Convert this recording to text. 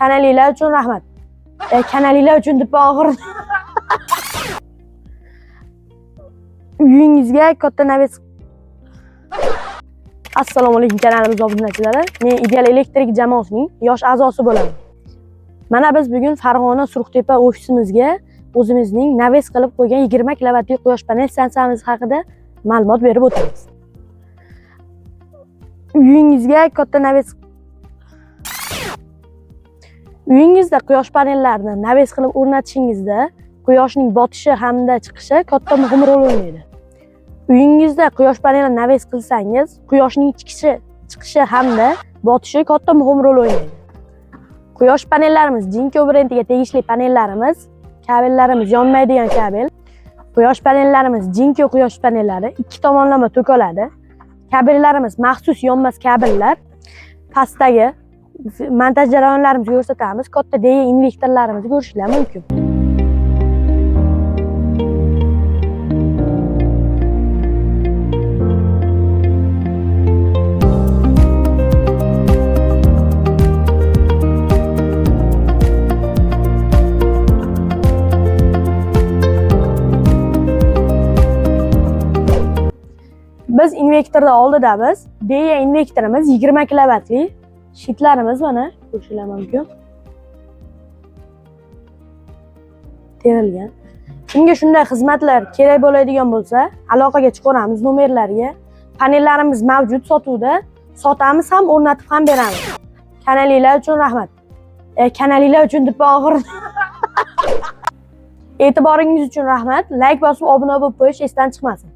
Kanalinglar uchun rahmat. Kanalinglar uchun deb oxir. Uyingizga katta naves. Assalomu alaykum kanalimiz obunachilari. Men Ideal elektrik jamoasining yosh a'zosi bo'laman. Mana biz bugun Farg'ona Surxtepa ofisimizga o'zimizning naves qilib qo'ygan 20 kilovatli quyosh panel stansiyamiz haqida ma'lumot berib o'tamiz. Uyingizga katta naves. Uyingizda quyosh panellarini naves qilib o'rnatishingizda quyoshning botishi hamda chiqishi katta muhim rol o'ynaydi. Uyingizda quyosh paneli naves qilsangiz, quyoshning chiqishi hamda botishi katta muhim rol o'ynaydi. Quyosh panellarimiz Jinko brendiga tegishli panellarimiz, kabellarimiz yonmaydigan kabel. Quyosh panellarimiz Jinko quyosh panellari, ikki tomonlama tok oladi. Kabellarimiz maxsus yonmas kabellar. Pastdagi montaj jarayonlarimizni ko'rsatamiz. Katta DE invertorlarimizni ko'rishinglar mumkin. Biz invertorda oldidamiz. DE invertorimiz 20 kilovatli. Shitlarimiz mana ko'rishinglar mumkin. Terilgan. Kimga shunday xizmatlar kerak bo'ladigan bo'lsa, aloqaga chiqamiz nomerlariga. Panellarimiz mavjud sotuvda. Sotamiz ham, o'rnatib ham beramiz. Kanalinglar uchun rahmat. Kanalinglar uchun deb oxir. E'tiboringiz uchun rahmat. Like bosib obuna bo'lib qo'yish esdan chiqmasin.